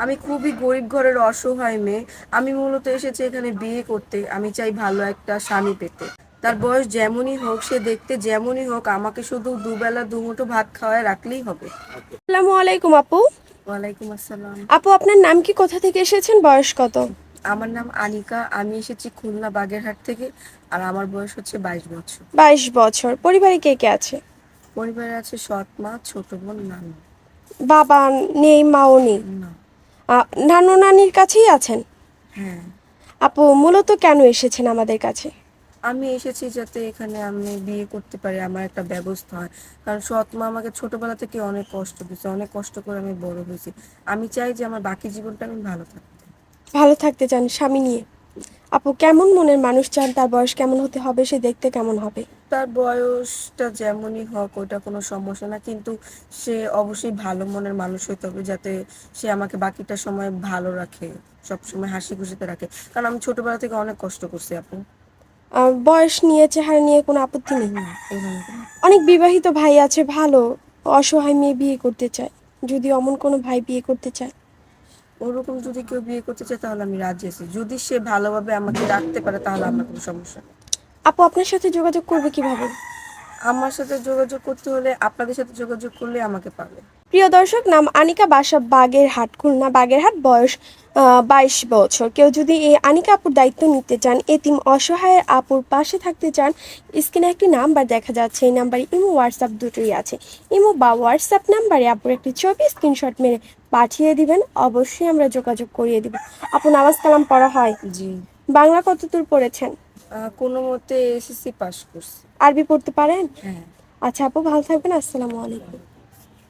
আমি খুবই গরিব ঘরের অসহায় মেয়ে। আমি মূলত এসেছি এখানে বিয়ে করতে। আমি চাই ভালো একটা স্বামী পেতে। তার বয়স যেমনই হোক, সে দেখতে যেমনই হোক, আমাকে শুধু দুবেলা দুমুঠো ভাত খাওয়ায় রাখলেই হবে। আসসালামু আলাইকুম আপু। ওয়ালাইকুম আসসালাম। আপু আপনার নাম কি, কোথা থেকে এসেছেন, বয়স কত? আমার নাম আনিকা। আমি এসেছি খুলনা বাগেরহাট থেকে। আর আমার বয়স হচ্ছে 22 বছর। 22 বছর। পরিবারে কে কে আছে? পরিবারে আছে সৎ মা, ছোট বোন, নানু। বাবা নেই, মাও নেই? না। নানু নানির কাছেই আছেন? হ্যাঁ। আপু মূলত কেন এসেছেন আমাদের কাছে? আমি এসেছি যাতে এখানে আমি বিয়ে করতে পারি, আমার একটা ব্যবস্থা হয়। কারণ সৎ মা আমাকে ছোটবেলা থেকে অনেক কষ্ট দিয়েছে, অনেক কষ্ট করে আমি বড় হয়েছি। আমি চাই যে আমার বাকি জীবনটা আমি ভালো থাকতে। ভালো থাকতে চান স্বামী নিয়ে? আপু কেমন মনের মানুষ চান? তার বয়স কেমন হতে হবে? সে দেখতে কেমন হবে? তার বয়সটা যেমনই হোক ওটা কোনো সমস্যা না, কিন্তু সে অবশ্যই ভালো মনের মানুষ হতে হবে, যাতে সে আমাকে বাকিটা সময় ভালো রাখে, সবসময় হাসি খুশিতে রাখে। কারণ আমি ছোটবেলা থেকে অনেক কষ্ট করছি আপু। বয়স নিয়ে, চেহারা নিয়ে কোনো আপত্তি নেই? না, এভাবে কোনো। অনেক বিবাহিত ভাই আছে ভালো, অসহায় মেয়ে বিয়ে করতে চায়। যদি অমন কোনো ভাই বিয়ে করতে চায়? ওরকম যদি কেউ বিয়ে করতে চায় তাহলে আমি রাজি আছি, যদি সে ভালোভাবে আমাকে রাখতে পারে তাহলে আমার কোনো সমস্যা নেই। আপু আপনার সাথে যোগাযোগ করবে কিভাবে? আমার সাথে যোগাযোগ করতে হলে আপনাদের সাথে যোগাযোগ করলে আমাকে পাবে। প্রিয় দর্শক, নাম আনিকা, বাসা বাগেরহাট, খুলনা বাগেরহাট, বয়স 22 বছর। কেউ যদি এই আনিকা আপুর দায়িত্ব নিতে চান, এতিম অসহায় আপুর পাশে থাকতে চান, স্ক্রিনে একটি নাম্বার দেখা যাচ্ছে, এই নাম্বারে ইমো হোয়াটসঅ্যাপ দুটোই আছে। ইমো বা হোয়াটসঅ্যাপ নাম্বারে আপুর একটি ছবি স্ক্রিনশট মেরে পাঠিয়ে দিবেন, অবশ্যই আমরা যোগাযোগ করিয়ে দিব। আপু নামাজ কালাম পড়া হয়? জি। বাংলা কতদূর পড়েছেন? কোনো মতে এসএসসি পাস করছি। আরবি পড়তে পারেন? হ্যাঁ। আচ্ছা আপু, ভালো থাকবেন। আসসালামু আলাইকুম।